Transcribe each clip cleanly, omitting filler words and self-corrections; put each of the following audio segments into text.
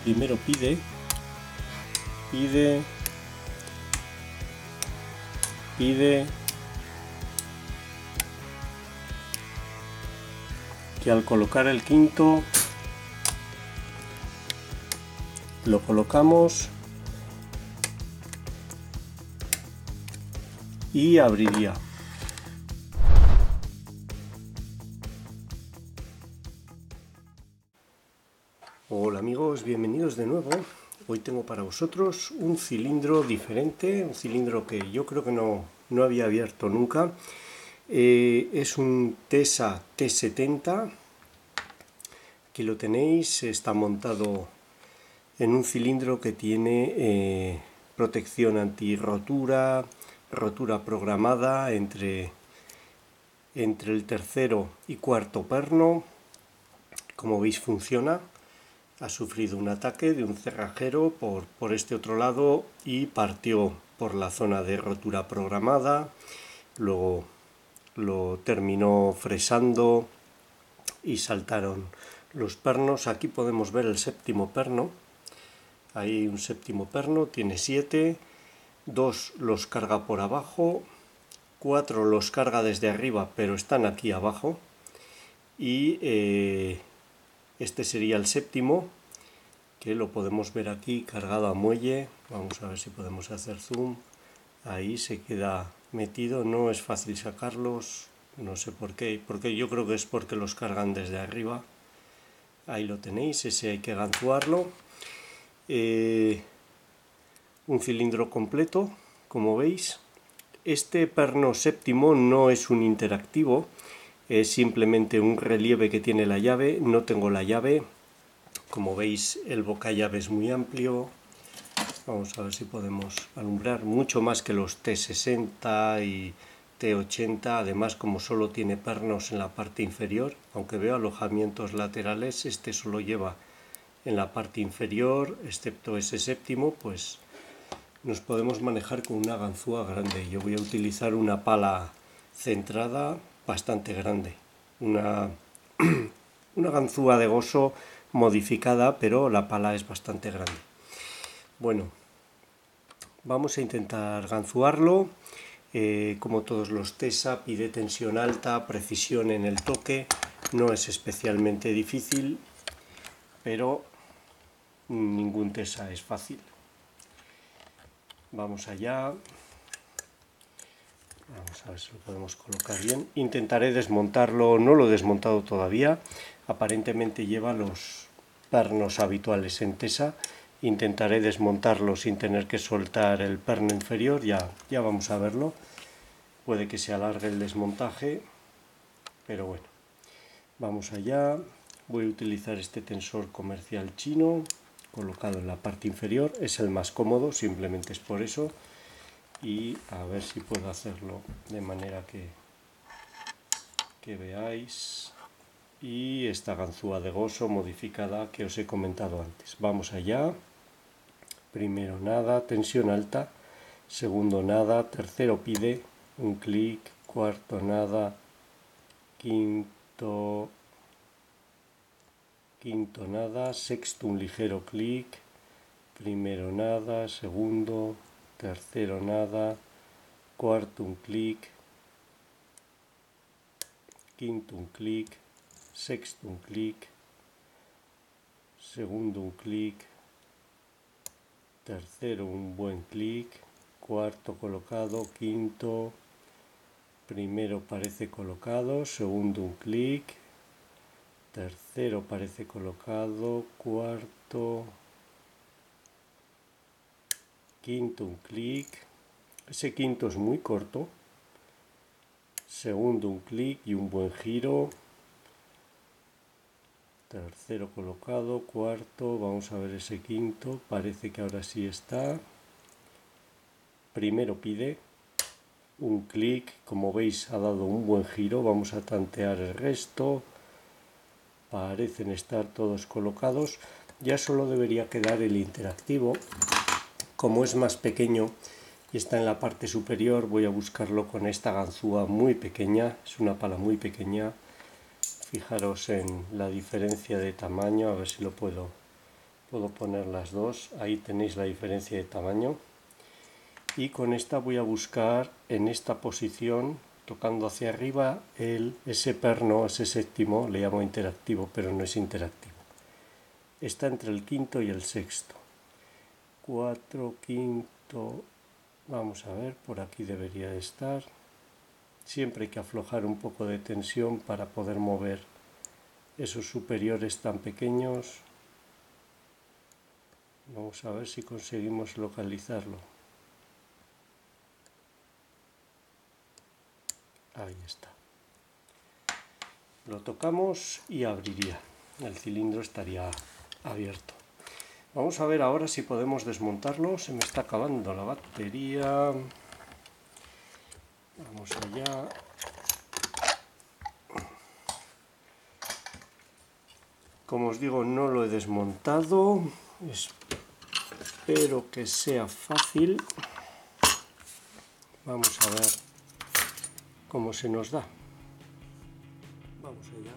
Primero pide que al colocar el quinto lo colocamos y abriría. Hola amigos, bienvenidos de nuevo. Hoy tengo para vosotros un cilindro diferente, un cilindro que yo creo que no había abierto nunca. Es un Tesa T70. Aquí lo tenéis, está montado en un cilindro que tiene protección anti-rotura, rotura programada entre el tercero y cuarto perno. Como veis funciona. Ha sufrido un ataque de un cerrajero por este otro lado y partió por la zona de rotura programada. Luego lo terminó fresando y saltaron los pernos. Aquí podemos ver el séptimo perno. Hay un séptimo perno, tiene 7, 2 los carga por abajo, 4 los carga desde arriba, pero están aquí abajo. Y este sería el séptimo, que lo podemos ver aquí cargado a muelle. Vamos a ver si podemos hacer zoom. Ahí se queda metido, no es fácil sacarlos, no sé por qué, porque yo creo que es porque los cargan desde arriba. Ahí lo tenéis, ese hay que ganzuarlo. Un cilindro completo, como veis. Este perno séptimo no es un interactivo, es simplemente un relieve que tiene la llave. No tengo la llave. Como veis, el bocallave es muy amplio. Vamos a ver si podemos alumbrar, mucho más que los T60 y T80. Además, como solo tiene pernos en la parte inferior, aunque veo alojamientos laterales, este solo lleva en la parte inferior, excepto ese séptimo, pues nos podemos manejar con una ganzúa grande. Yo voy a utilizar una pala centrada bastante grande, una ganzúa de goso modificada, pero la pala es bastante grande. Bueno, vamos a intentar ganzuarlo. Como todos los Tesa, pide tensión alta, precisión en el toque. No es especialmente difícil, pero ningún Tesa es fácil. Vamos allá. Vamos a ver si lo podemos colocar bien. Intentaré desmontarlo, no lo he desmontado todavía. Aparentemente lleva los pernos habituales en Tesa. Intentaré desmontarlo sin tener que soltar el perno inferior, ya vamos a verlo. Puede que se alargue el desmontaje, pero bueno. Vamos allá. Voy a utilizar este tensor comercial chino, colocado en la parte inferior. Es el más cómodo, simplemente es por eso. Y a ver si puedo hacerlo de manera que veáis. Y esta ganzúa de goso modificada que os he comentado antes. Vamos allá. Primero nada, tensión alta. Segundo nada, tercero pide un clic. Cuarto nada, quinto nada, sexto un ligero clic. Primero nada, segundo, tercero nada, cuarto un clic, quinto un clic, sexto un clic, segundo un clic, tercero un buen clic, cuarto colocado, quinto, primero parece colocado, segundo un clic, tercero parece colocado, cuarto, quinto un clic. Ese quinto es muy corto. Segundo un clic y un buen giro. Tercero colocado, cuarto, vamos a ver ese quinto, parece que ahora sí está. Primero pide un clic, como veis ha dado un buen giro, vamos a tantear el resto. Parecen estar todos colocados. Ya solo debería quedar el interactivo. Como es más pequeño y está en la parte superior, voy a buscarlo con esta ganzúa muy pequeña, es una pala muy pequeña. Fijaros en la diferencia de tamaño, a ver si lo puedo puedo poner las dos, ahí tenéis la diferencia de tamaño. Y con esta voy a buscar en esta posición, tocando hacia arriba, ese perno, ese séptimo, le llamo interactivo, pero no es interactivo. Está entre el quinto y el sexto. 4, quinto, vamos a ver, por aquí debería de estar. Siempre hay que aflojar un poco de tensión para poder mover esos superiores tan pequeños. Vamos a ver si conseguimos localizarlo. Ahí está. Lo tocamos y abriría. El cilindro estaría abierto. Vamos a ver ahora si podemos desmontarlo. Se me está acabando la batería. Vamos allá. Como os digo, no lo he desmontado. Espero que sea fácil. Vamos a ver cómo se nos da. Vamos allá.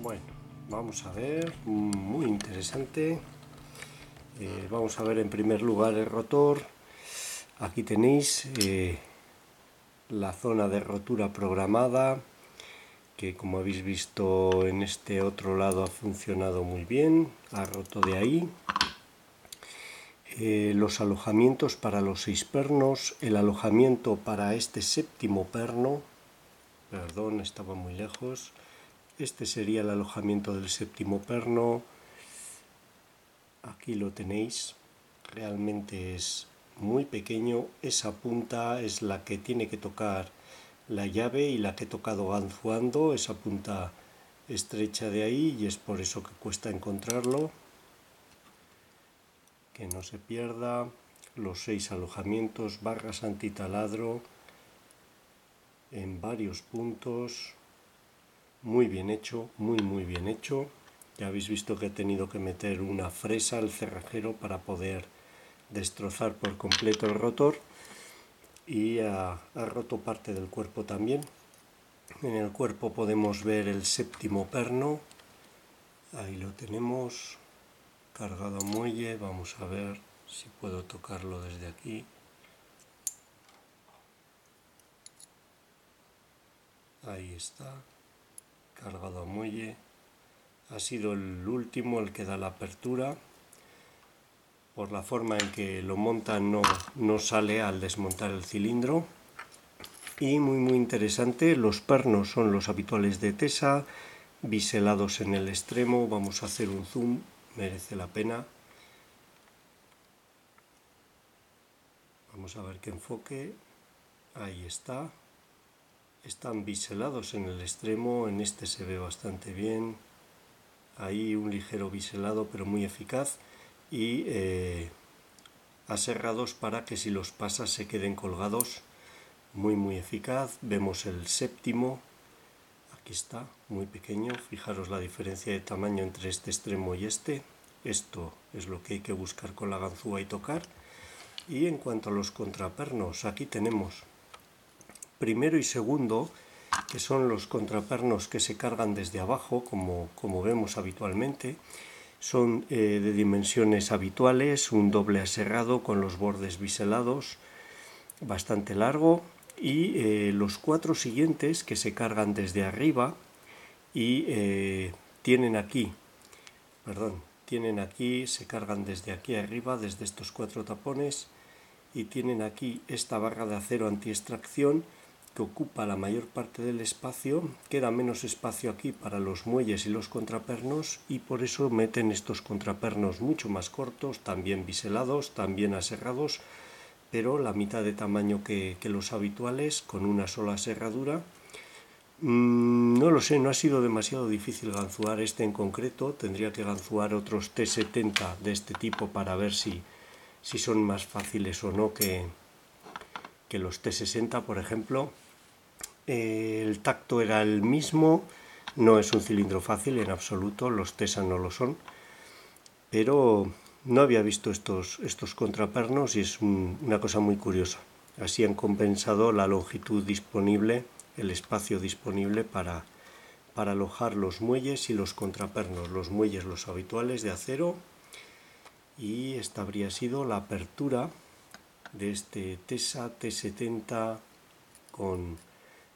Bueno, vamos a ver, muy interesante. Vamos a ver en primer lugar el rotor. Aquí tenéis la zona de rotura programada, que como habéis visto en este otro lado ha funcionado muy bien, ha roto de ahí. Los alojamientos para los 6 pernos, el alojamiento para este séptimo perno, perdón, estaba muy lejos. Este sería el alojamiento del séptimo perno. Aquí lo tenéis. Realmente es muy pequeño. Esa punta es la que tiene que tocar la llave y la que he tocado ganzuando. Esa punta estrecha de ahí, y es por eso que cuesta encontrarlo. Que no se pierda. Los 6 alojamientos, barras antitaladro en varios puntos. Muy bien hecho, muy bien hecho. Ya habéis visto que he tenido que meter una fresa al cerrajero para poder destrozar por completo el rotor, y ha roto parte del cuerpo también. En el cuerpo podemos ver el séptimo perno, ahí lo tenemos, cargado a muelle. Vamos a ver si puedo tocarlo desde aquí. Ahí está, cargado a muelle. Ha sido el último el que da la apertura. Por la forma en que lo montan no sale al desmontar el cilindro. Y muy interesante, los pernos son los habituales de Tesa, biselados en el extremo. Vamos a hacer un zoom, merece la pena. Vamos a ver qué enfoque. Ahí está. están biselados en el extremo, en este se ve bastante bien, ahí un ligero biselado pero muy eficaz, y aserrados para que si los pasas se queden colgados, muy eficaz. Vemos el séptimo, aquí está, muy pequeño, fijaros la diferencia de tamaño entre este extremo y este. Esto es lo que hay que buscar con la ganzúa y tocar. Y en cuanto a los contrapernos, aquí tenemos primero y segundo, que son los contrapernos que se cargan desde abajo, como vemos habitualmente. Son de dimensiones habituales, un doble aserrado con los bordes biselados, bastante largo, y los 4 siguientes que se cargan desde arriba y tienen aquí, se cargan desde aquí arriba, desde estos 4 tapones, y tienen aquí esta barra de acero anti-extracción que ocupa la mayor parte del espacio. Queda menos espacio aquí para los muelles y los contrapernos, y por eso meten estos contrapernos mucho más cortos, también biselados, también aserrados, pero la mitad de tamaño que los habituales, con una sola aserradura. No lo sé, no ha sido demasiado difícil ganzuar este en concreto. Tendría que ganzuar otros T70 de este tipo para ver si son más fáciles o no que los T60, por ejemplo. El tacto era el mismo, no es un cilindro fácil en absoluto, los TESA no lo son, pero no había visto estos contrapernos y es una cosa muy curiosa. Así han compensado la longitud disponible, el espacio disponible para alojar los muelles y los contrapernos. Los muelles, los habituales de acero, y esta habría sido la apertura de este TESA T70 con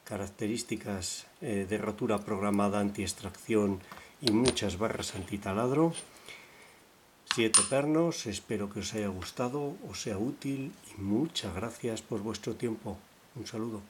características de rotura programada, anti-extracción y muchas barras antitaladro. 7 pernos, espero que os haya gustado, os sea útil, y muchas gracias por vuestro tiempo. Un saludo.